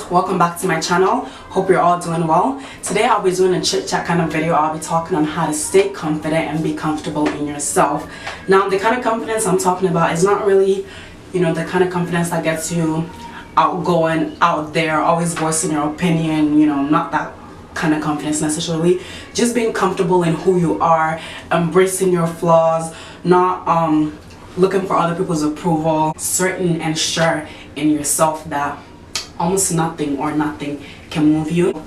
welcome back to my channel. Hope you're all doing well. Today I'll be doing a chit chat kind of video. I'll be talking on how to stay confident and be comfortable in yourself. Now the kind of confidence I'm talking about is not really, the kind of confidence that gets you outgoing, out there, always voicing your opinion, not that kind of confidence necessarily. Just being comfortable in who you are, embracing your flaws, not looking for other people's approval, certain and sure in yourself that almost nothing can move you,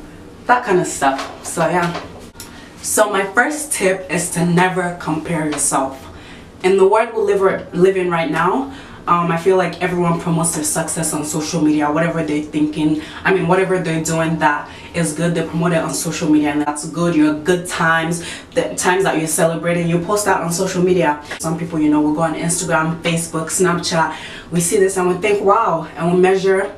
that kind of stuff. So yeah, so my first tip is to never compare yourself. In the world we live in right now, I feel like everyone promotes their success on social media, whatever they're thinking, whatever they're doing that is good, they promote it on social media, and that's good. Your good times, the times that you're celebrating, you post that on social media. Some people, will go on Instagram, Facebook, Snapchat, we see this and we think wow, and we measure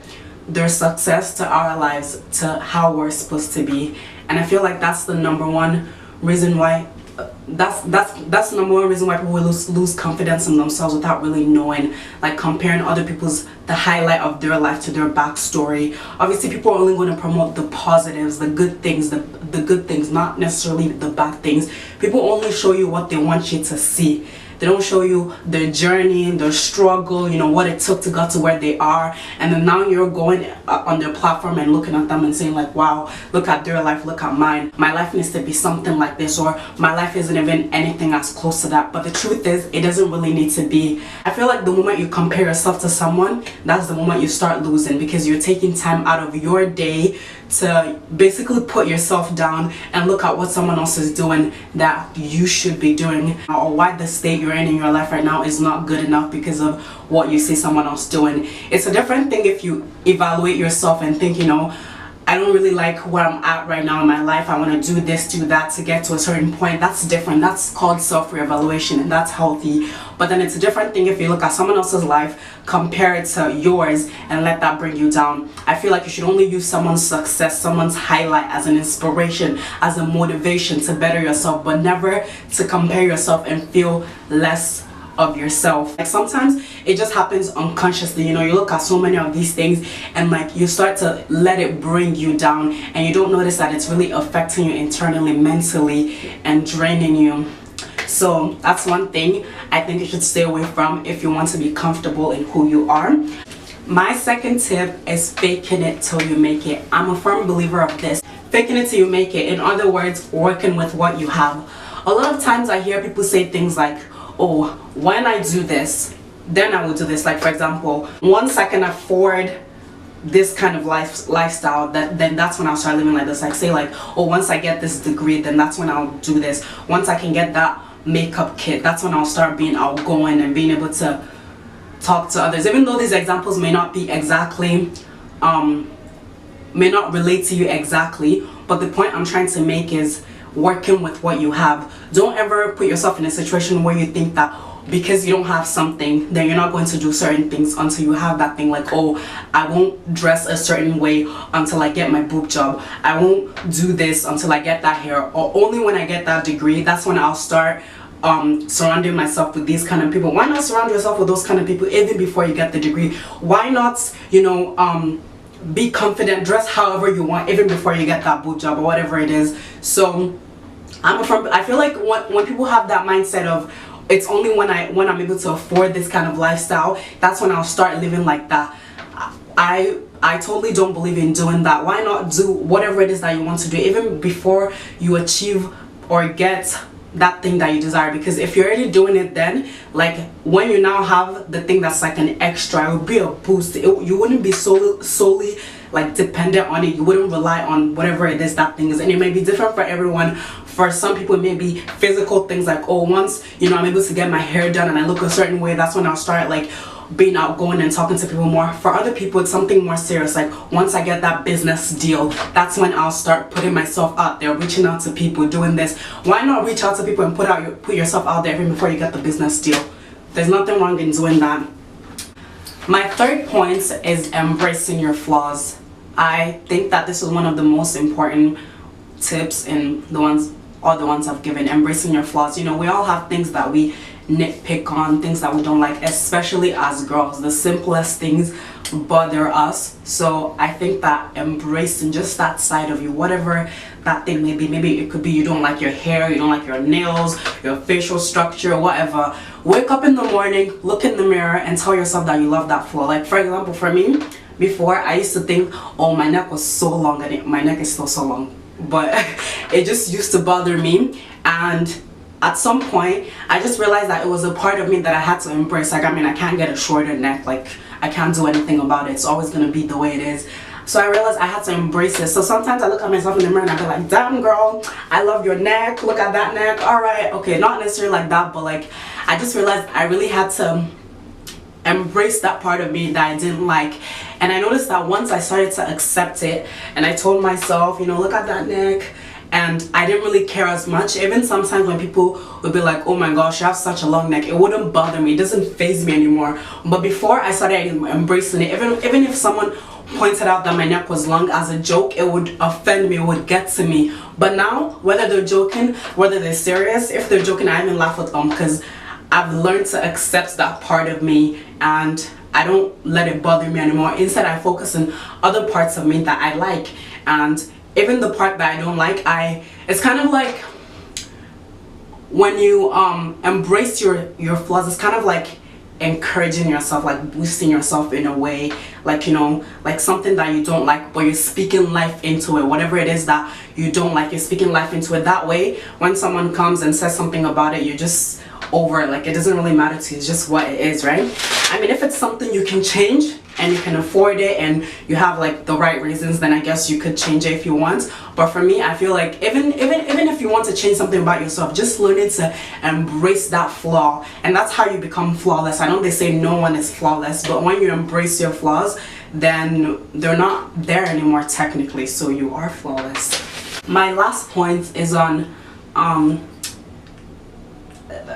their success to our lives, to how we're supposed to be. And I feel like that's the number one reason why that's the number one reason why people lose confidence in themselves without really knowing, like comparing other people's the highlight of their life to their backstory. Obviously people are only going to promote the positives, the good things, the good things, not necessarily the bad things. People only show you what they want you to see. They don't show you their journey, their struggle, what it took to get to where they are. And then now you're going on their platform and looking at them and saying like, wow, look at their life, look at mine. My life needs to be something like this, or my life isn't even anything as close to that. But the truth is, it doesn't really need to be. I feel like the moment you compare yourself to someone, that's the moment you start losing, because you're taking time out of your day to basically put yourself down and look at what someone else is doing that you should be doing, or why the state you're in your life right now is not good enough because of what you see someone else doing. It's a different thing if you evaluate yourself and think, I don't really like where I'm at right now in my life, I want to do this, do that to get to a certain point. That's different. That's called self-reevaluation, and that's healthy. But then it's a different thing if you look at someone else's life, compare it to yours, and let that bring you down. I feel like you should only use someone's success, someone's highlight as an inspiration, as a motivation to better yourself, but never to compare yourself and feel less of yourself. Like sometimes it just happens unconsciously, you look at so many of these things and like you start to let it bring you down, and you don't notice that it's really affecting you internally, mentally, and draining you. So that's one thing I think you should stay away from if you want to be comfortable in who you are. My second tip is faking it till you make it. I'm a firm believer of this. Faking it till you make it. In other words, working with what you have. A lot of times I hear people say things like, oh, when I do this, then I will do this. Like for example, once I can afford this kind of lifestyle, then that's when I'll start living like this. Like say like, oh, once I get this degree, then that's when I'll do this. Once I can get that makeup kit, that's when I'll start being outgoing and being able to talk to others. Even though these examples may not be exactly may not relate to you exactly, but the point I'm trying to make is working with what you have. Don't ever put yourself in a situation where you think that because you don't have something, then you're not going to do certain things until you have that thing. Like, oh, I won't dress a certain way until I get my boob job. I won't do this until I get that hair, or only when I get that degree, that's when I'll start surrounding myself with these kind of people. Why not surround yourself with those kind of people even before you get the degree? Why not, be confident, dress however you want even before you get that boob job or whatever it is. So I feel like when people have that mindset of it's only when I'm able to afford this kind of lifestyle, that's when I'll start living like that. I totally don't believe in doing that. Why not do whatever it is that you want to do even before you achieve or get that thing that you desire? Because if you're already doing it, then like when you now have the thing that's like an extra, it would be a boost. You wouldn't be solely like dependent on it. You wouldn't rely on whatever it is that thing is, and it may be different for everyone. For some people it may be physical things like, oh, once I'm able to get my hair done and I look a certain way, that's when I'll start like being outgoing and talking to people more. For other people it's something more serious, like once I get that business deal, that's when I'll start putting myself out there, reaching out to people, doing this. Why not reach out to people and put yourself out there even before you get the business deal? There's nothing wrong in doing that. My third point is embracing your flaws. I think that this is one of the most important tips in all the ones I've given. Embracing your flaws. We all have things that we nitpick on, things that we don't like, especially as girls. The simplest things bother us. So I think that embracing just that side of you, whatever that thing may be, maybe it could be you don't like your hair, you don't like your nails, your facial structure, whatever. Wake up in the morning, look in the mirror, and tell yourself that you love that flaw. Like for example, for me, before I used to think, oh, my neck was so long, and my neck is still so long, but it just used to bother me. And at some point I just realized that it was a part of me that I had to embrace. Like, I mean, I can't get a shorter neck, like I can't do anything about it, it's always gonna be the way it is. So I realized I had to embrace it. So sometimes I look at myself in the mirror and I be like, damn girl, I love your neck, look at that neck, all right, okay, not necessarily like that, but like I just realized I really had to embrace that part of me that I didn't like. And I noticed that once I started to accept it and I told myself, you know, look at that neck, and I didn't really care as much. Even sometimes when people would be like, oh my gosh, you have such a long neck, it wouldn't bother me, it doesn't faze me anymore. But before I started embracing it, even if someone pointed out that my neck was long as a joke, it would offend me, it would get to me. But now, whether they're joking, whether they're serious, if they're joking, I even laugh with them, because I've learned to accept that part of me and I don't let it bother me anymore. Instead, I focus on other parts of me that I like. And even the part that I don't like, it's kind of like when you embrace your flaws, it's kind of like encouraging yourself, like boosting yourself in a way, like, you know, like something that you don't like, but you're speaking life into it. Whatever it is that you don't like, you're speaking life into it. That way, when someone comes and says something about it, you're just over it. Like, it doesn't really matter to you, it's just what it is, right? I mean, if it's something you can change and you can afford it and you have like the right reasons, then I guess you could change it if you want. But for me, I feel like even if you want to change something about yourself, just learning to embrace that flaw, and that's how you become flawless. I know they say no one is flawless, but when you embrace your flaws, then they're not there anymore technically, so you are flawless. My last point is on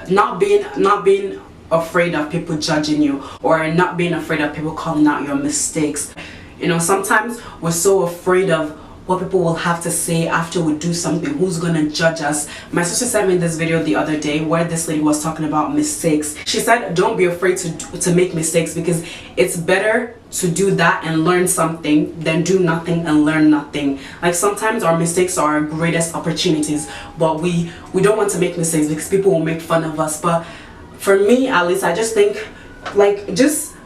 not being afraid of people judging you, or not being afraid of people calling out your mistakes. You know, sometimes we're so afraid of what people will have to say after we do something, who's gonna judge us. My sister sent me this video the other day where this lady was talking about mistakes. She said, don't be afraid to make mistakes, because it's better to do that and learn something than do nothing and learn nothing. Like, sometimes our mistakes are our greatest opportunities, but we don't want to make mistakes because people will make fun of us. But for me, at least, I just think, like, just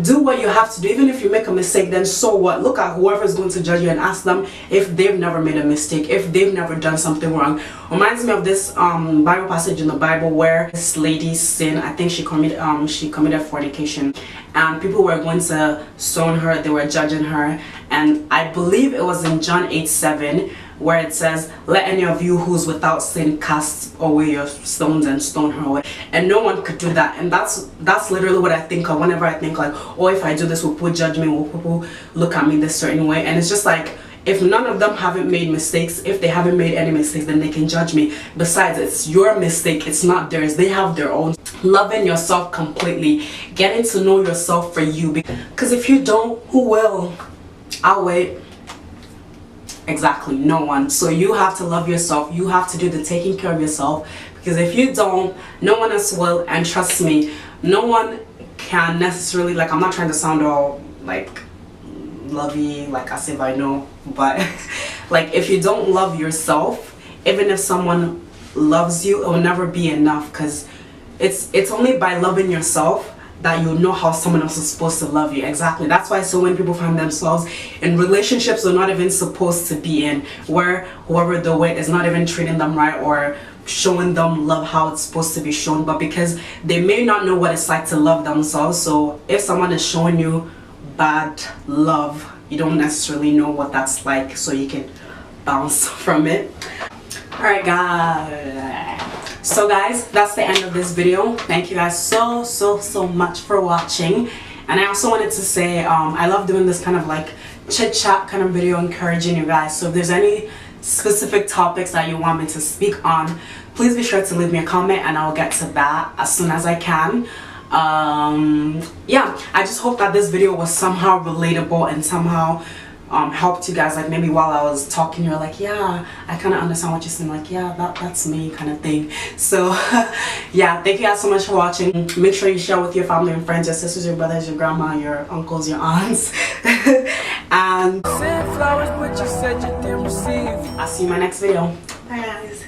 do what you have to do. Even if you make a mistake, then so what? Look at whoever is going to judge you and ask them if they've never made a mistake, if they've never done something wrong. Reminds me of this Bible passage in the Bible where this lady sinned. I think she committed fornication, and people were going to stone her, they were judging her. And I believe it was in John 8:7 where it says, let any of you who's without sin cast away your stones and stone her away. And no one could do that. And that's literally what I think of whenever I think like, oh, if I do this, will people judge me, will people look at me this certain way? And it's just like, if none of them haven't made mistakes, if they haven't made any mistakes, then they can judge me. Besides, it's your mistake, it's not theirs. They have their own. Loving yourself completely, getting to know yourself for you, because if you don't, who will? I'll wait. Exactly, no one. So you have to love yourself, you have to do the taking care of yourself, because if you don't, no one else will. And trust me, no one can necessarily, like, I'm not trying to sound all like lovey, like as if I know, but like, if you don't love yourself, even if someone loves you, it will never be enough, because it's only by loving yourself that you know how someone else is supposed to love you. Exactly. That's why so many people find themselves in relationships they're not even supposed to be in, where whoever they're with is not even treating them right or showing them love how it's supposed to be shown, but because they may not know what it's like to love themselves. So if someone is showing you bad love, you don't necessarily know what that's like, so you can bounce from it. Alright guys, so guys, that's the end of this video. Thank you guys so much for watching. And I also wanted to say I love doing this kind of like chit chat kind of video, encouraging you guys. So if there's any specific topics that you want me to speak on, please be sure to leave me a comment and I'll get to that as soon as I can. Yeah, I just hope that this video was somehow relatable and somehow helped you guys, like maybe while I was talking you're like, yeah, I kind of understand what you're saying, like yeah, that's me kind of thing. So yeah, thank you guys so much for watching. Make sure you share with your family and friends, your sisters, your brothers, your grandma, your uncles, your aunts. And I'll see you in my next video. Bye guys.